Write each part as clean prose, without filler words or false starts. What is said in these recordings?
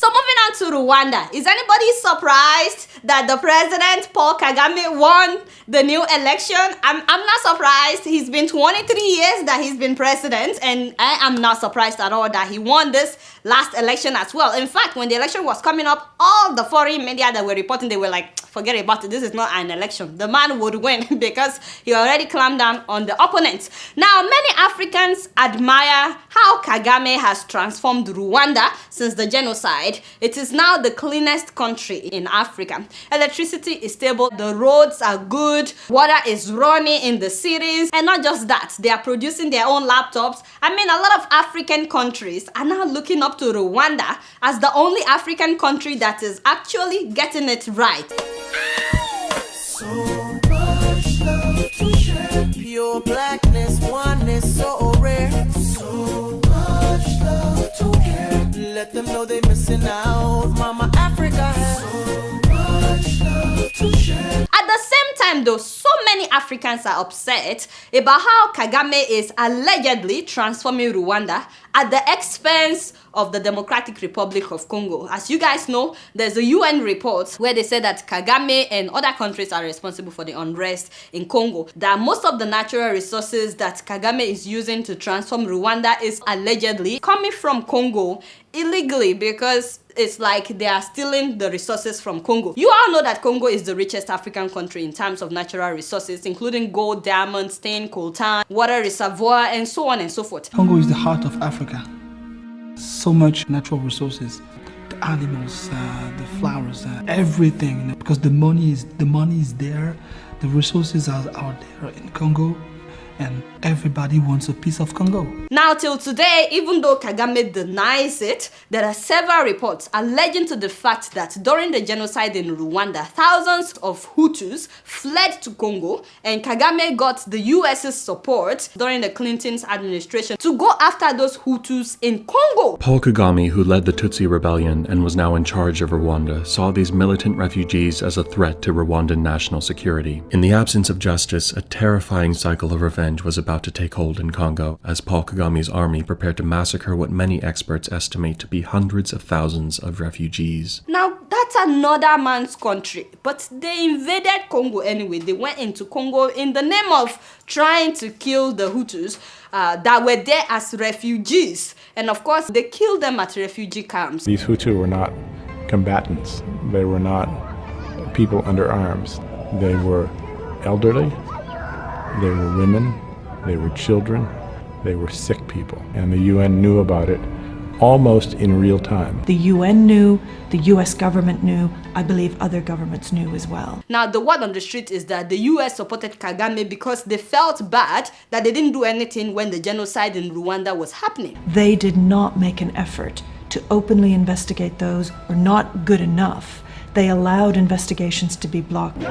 So moving on to Rwanda. Is anybody surprised that the president, Paul Kagame, won the new election? I'm not surprised. He's been 23 years that he's been president, and I am not surprised at all that he won this last election as well. In fact, when the election was coming up, all the foreign media that were reporting, they were like, forget about it, this is not an election. The man would win because he already clamped down on the opponents. Now, many Africans admire how Kagame has transformed Rwanda since the genocide. It is now the cleanest country in Africa. Electricity is stable, the roads are good, water is running in the cities, and not just that, they are producing their own laptops. I mean, a lot of African countries are now looking up to Rwanda as the only African country that is actually getting it right. So much love to share. Pure blackness, oneness so rare. So much love to care. Let them know they missing out. Mama Africa has so much love to share. At the same time though, so many Africans are upset about how Kagame is allegedly transforming Rwanda at the expense of the Democratic Republic of Congo. As you guys know, there's a UN report where they say that Kagame and other countries are responsible for the unrest in Congo. That most of the natural resources that Kagame is using to transform Rwanda is allegedly coming from Congo illegally, because it's like they are stealing the resources from Congo. You all know that Congo is the richest African country in terms of natural resources, including gold, diamonds, tin, coltan, water reservoir, and so on and so forth. Congo is the heart of Africa. So much natural resources, the animals, the flowers, everything. Because the money is there, the resources are there in Congo, and everybody wants a piece of Congo. Now till today, even though Kagame denies it, there are several reports alleging to the fact that during the genocide in Rwanda, thousands of Hutus fled to Congo, and Kagame got the US's support during the Clinton's administration to go after those Hutus in Congo. Paul Kagame, who led the Tutsi rebellion and was now in charge of Rwanda, saw these militant refugees as a threat to Rwandan national security. In the absence of justice, a terrifying cycle of revenge was about to take hold in Congo as Paul Kagame's army prepared to massacre what many experts estimate to be hundreds of thousands of refugees. Now, that's another man's country, but they invaded Congo anyway. They went into Congo in the name of trying to kill the Hutus that were there as refugees. And of course, they killed them at refugee camps. These Hutu were not combatants. They were not people under arms. They were elderly. They were women, they were children, they were sick people, and the UN knew about it almost in real time. The UN knew, the US government knew, I believe other governments knew as well. Now, the word on the street is that the US supported Kagame because they felt bad that they didn't do anything when the genocide in Rwanda was happening. They did not make an effort to openly investigate those who were not good enough. They allowed investigations to be blocked.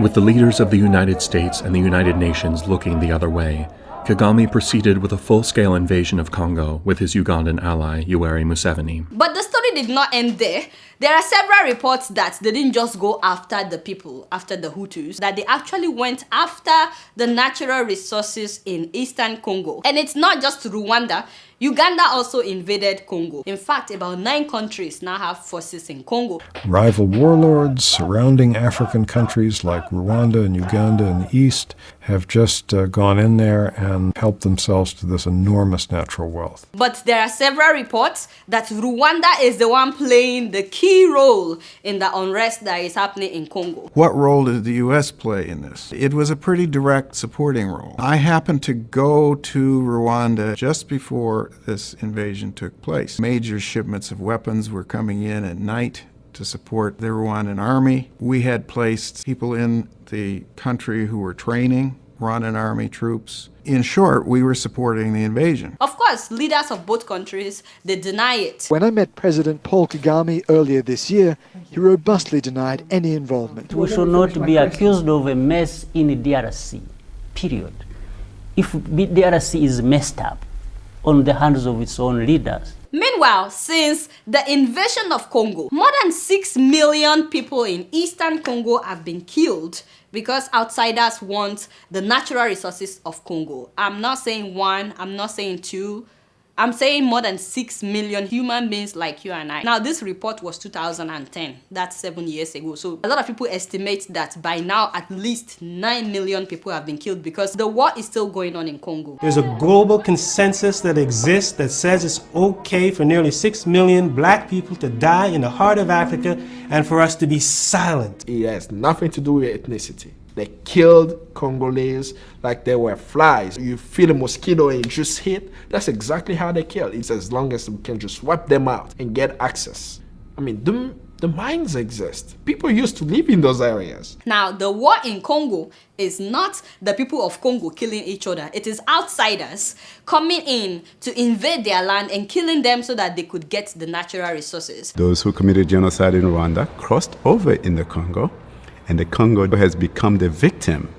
With the leaders of the United States and the United Nations looking the other way, Kagame proceeded with a full-scale invasion of Congo with his Ugandan ally, Yoweri Museveni. But the story did not end there. There are several reports that they didn't just go after the people, after the Hutus, that they actually went after the natural resources in eastern Congo. And it's not just Rwanda. Uganda also invaded Congo. In fact, about 9 countries now have forces in Congo. Rival warlords surrounding African countries like Rwanda and Uganda in the east have just gone in there and helped themselves to this enormous natural wealth. But there are several reports that Rwanda is the one playing the key role in the unrest that is happening in Congo. What role did the U.S. play in this? It was a pretty direct supporting role. I happened to go to Rwanda just before this invasion took place. Major shipments of weapons were coming in at night to support the Rwandan army. We had placed people in the country who were training Rwandan army troops. In short, we were supporting the invasion. Of course, leaders of both countries, they deny it. When I met President Paul Kagame earlier this year, he robustly denied any involvement. We should not be accused of a mess in DRC, period. If DRC is messed up on the hands of its own leaders. Meanwhile, since the invasion of Congo, more than 6 million people in eastern Congo have been killed because outsiders want the natural resources of Congo. I'm not saying 1, I'm not saying 2, I'm saying more than 6 million human beings like you and I. Now, this report was 2010. That's 7 years ago. So a lot of people estimate that by now, at least 9 million people have been killed because the war is still going on in Congo. There's a global consensus that exists that says it's okay for nearly 6 million black people to die in the heart of Africa and for us to be silent. It has nothing to do with ethnicity. They killed Congolese like they were flies. You feel a mosquito and just hit. That's exactly how they kill. It's as long as we can just wipe them out and get access. I mean, the mines exist. People used to live in those areas. Now, the war in Congo is not the people of Congo killing each other. It is outsiders coming in to invade their land and killing them so that they could get the natural resources. Those who committed genocide in Rwanda crossed over in the Congo, and the Congo has become the victim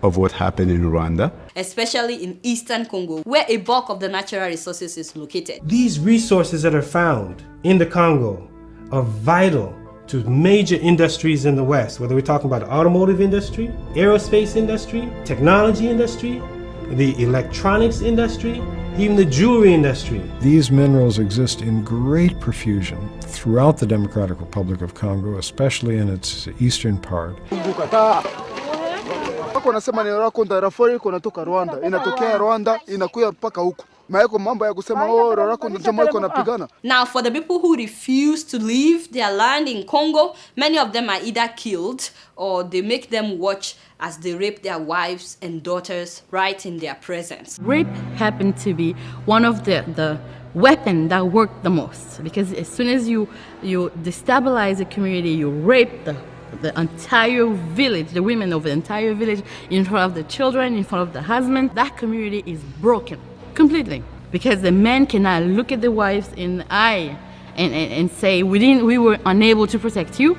of what happened in Rwanda. Especially in eastern Congo, where a bulk of the natural resources is located. These resources that are found in the Congo are vital to major industries in the West, whether we're talking about the automotive industry, aerospace industry, technology industry, the electronics industry, even the jewelry industry. These minerals exist in great profusion throughout the Democratic Republic of Congo, especially in its eastern part. Wanasema ni rako ndarafori kunatoka Rwanda, inatokea Rwanda inakuya mpaka huku. Maeko mambo ya kusema oh rako ndio iko napigana. Now, for the people who refuse to leave their land in Congo, many of them are either killed or they make them watch as they rape their wives and daughters right in their presence. Rape happened to be one of the weapon that worked the most, because as soon as you destabilize a community, you rape the entire village, the women of the entire village, in front of the children, in front of the husband, that community is broken completely, because the men cannot look at the wives in the eye and say we were unable to protect you,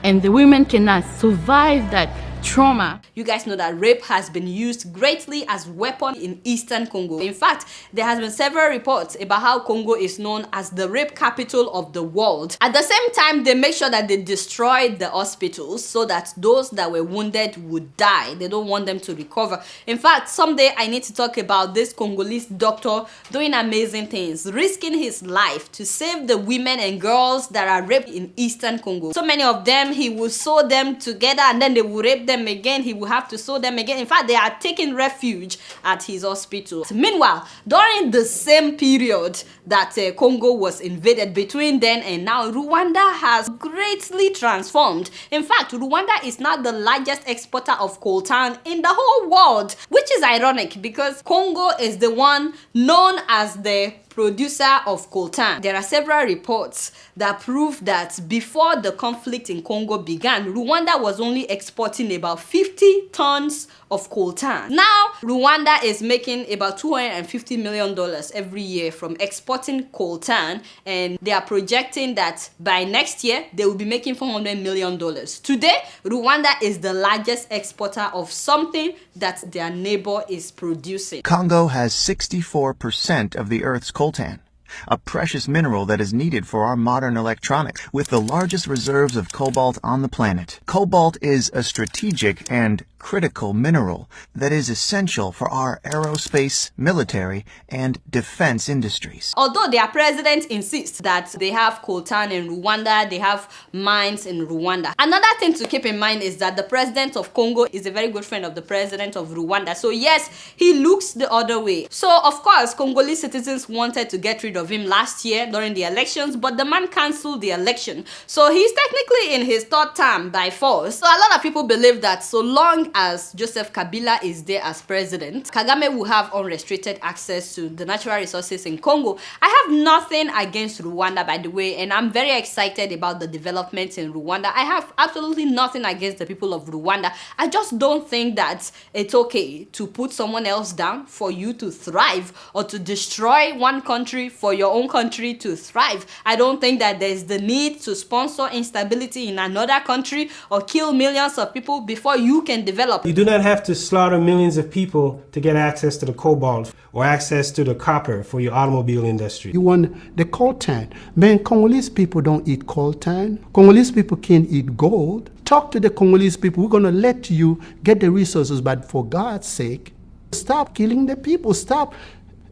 and the women cannot survive that trauma. You guys know that rape has been used greatly as a weapon in eastern Congo. In fact, there has been several reports about how Congo is known as the rape capital of the world. At the same time, they make sure that they destroyed the hospitals so that those that were wounded would die. They don't want them to recover. In fact, someday I need to talk about this Congolese doctor doing amazing things, risking his life to save the women and girls that are raped in eastern Congo. So many of them, he will sew them together and then they will rape them again. He will have to sew them again. In fact, they are taking refuge at his hospital. Meanwhile, during the same period that Congo was invaded, between then and now, Rwanda has greatly transformed. In fact, Rwanda is now the largest exporter of coltan in the whole world, which is ironic because Congo is the one known as the producer of coltan. There are several reports that prove that before the conflict in Congo began, Rwanda was only exporting about 50 tons of coltan. Now, Rwanda is making about $250 million every year from exporting coltan, and they are projecting that by next year, they will be making $400 million. Today, Rwanda is the largest exporter of something that their neighbor is producing. Congo has 64% of the Earth's coltan, a precious mineral that is needed for our modern electronics, with the largest reserves of cobalt on the planet. Cobalt is a strategic and critical mineral that is essential for our aerospace, military, and defense industries. Although their president insists that they have coltan in Rwanda, they have mines in Rwanda. Another thing to keep in mind is that the president of Congo is a very good friend of the president of Rwanda. So yes, he looks the other way. So of course, Congolese citizens wanted to get rid of him last year during the elections, but the man cancelled the election. So he's technically in his third term by force. So a lot of people believe that so long as Joseph Kabila is there as president, Kagame will have unrestricted access to the natural resources in Congo. I have nothing against Rwanda, by the way, and I'm very excited about the developments in Rwanda. I have absolutely nothing against the people of Rwanda. I just don't think that it's okay to put someone else down for you to thrive, or to destroy one country for your own country to thrive. I don't think that there's the need to sponsor instability in another country or kill millions of people before you can develop. You do not have to slaughter millions of people to get access to the cobalt or access to the copper for your automobile industry. You want the coltan. Man, Congolese people don't eat coltan. Congolese people can't eat gold. Talk to the Congolese people. We're going to let you get the resources, but for God's sake, stop killing the people. Stop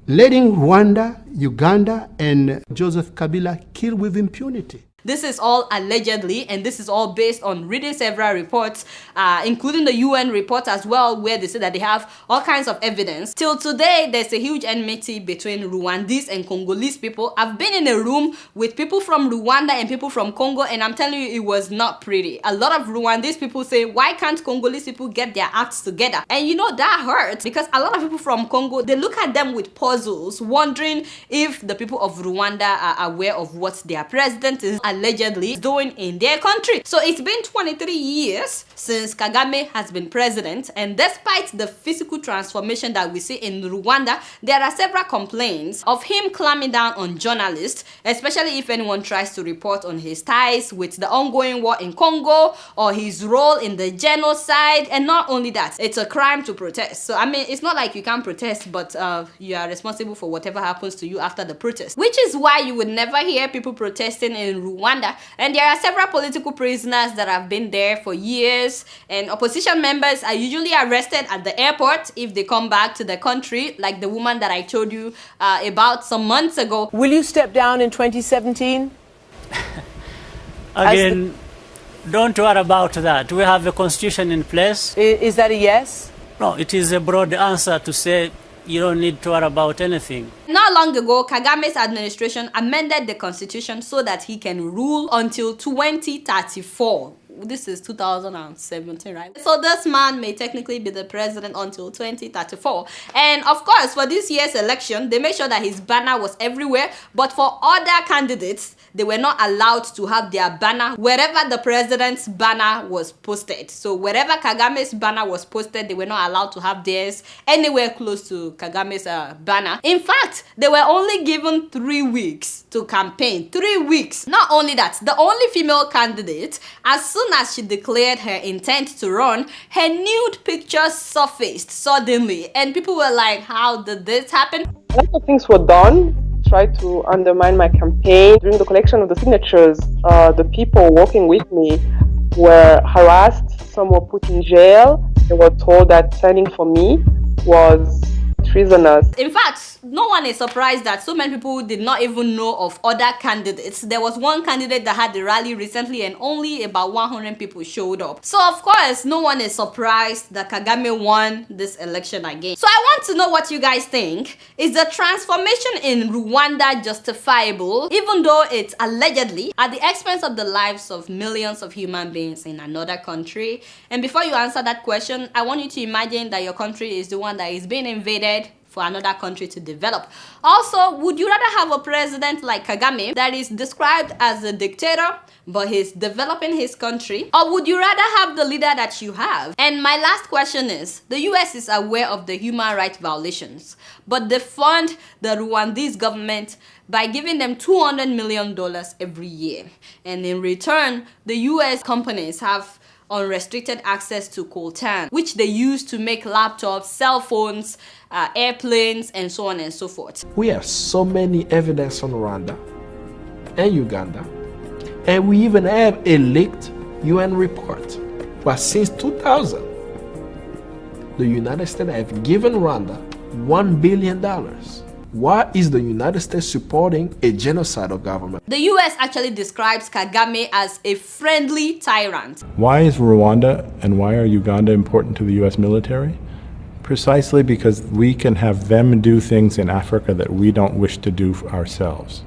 letting Rwanda, Uganda, and Joseph Kabila kill with impunity. This is all allegedly, and this is all based on reading several reports, including the UN report as well, where they say that they have all kinds of evidence. Till today, there's a huge enmity between Rwandese and Congolese people. I've been in a room with people from Rwanda and people from Congo, and I'm telling you, it was not pretty. A lot of Rwandese people say, why can't Congolese people get their acts together? And you know, that hurts, because a lot of people from Congo, they look at them with puzzles, wondering if the people of Rwanda are aware of what their president is allegedly doing in their country. So it's been 23 years since Kagame has been president, and despite the physical transformation that we see in Rwanda, there are several complaints of him clamping down on journalists, especially if anyone tries to report on his ties with the ongoing war in Congo or his role in the genocide. And not only that, it's a crime to protest. So I mean, it's not like you can't protest, but you are responsible for whatever happens to you after the protest, which is why you would never hear people protesting in Rwanda. And there are several political prisoners that have been there for years, and opposition members are usually arrested at the airport if they come back to the country, like the woman that I told you about some months ago. Will you step down in 2017? Again, don't worry about that. We have a constitution in place. Is that a yes? No, it is a broad answer to say you don't need to worry about anything. Not long ago, Kagame's administration amended the constitution so that he can rule until 2034. This is 2017, right? So this man may technically be the president until 2034. And of course, for this year's election, they made sure that his banner was everywhere. But for other candidates, they were not allowed to have their banner wherever the president's banner was posted. So wherever Kagame's banner was posted, they were not allowed to have theirs anywhere close to Kagame's banner. In fact, they were only given 3 weeks to campaign. 3 weeks. Not only that, the only female candidate, as soon as she declared her intent to run, her nude pictures surfaced suddenly. And people were like, how did this happen? A lot of things were done to try to undermine my campaign. During the collection of the signatures, the people working with me were harassed. Some were put in jail. They were told that signing for me was treasonous. In fact, no one is surprised that so many people did not even know of other candidates. There was one candidate that had the rally recently and only about 100 people showed up. So of course, no one is surprised that Kagame won this election again. So I want to know what you guys think. Is the transformation in Rwanda justifiable, even though it's allegedly at the expense of the lives of millions of human beings in another country? And before you answer that question, I want you to imagine that your country is the one that is being invaded for another country to develop. Also, would you rather have a president like Kagame that is described as a dictator, but he's developing his country? Or would you rather have the leader that you have? And my last question is, the US is aware of the human rights violations, but they fund the Rwandese government by giving them $200 million every year. And in return, the US companies have unrestricted access to coltan, which they use to make laptops, cell phones, airplanes, and so on and so forth. We have so many evidence on Rwanda and Uganda, and we even have a leaked UN report. But since 2000, the United States have given Rwanda $1 billion. Why is the United States supporting a genocidal government? The US actually describes Kagame as a friendly tyrant. Why is Rwanda and why are Uganda important to the US military? Precisely because we can have them do things in Africa that we don't wish to do ourselves.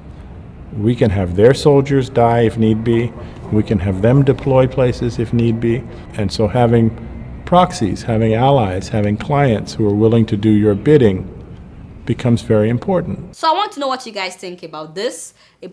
We can have their soldiers die if need be. We can have them deploy places if need be. And so having proxies, having allies, having clients who are willing to do your bidding becomes very important. So I want to know what you guys think about this, about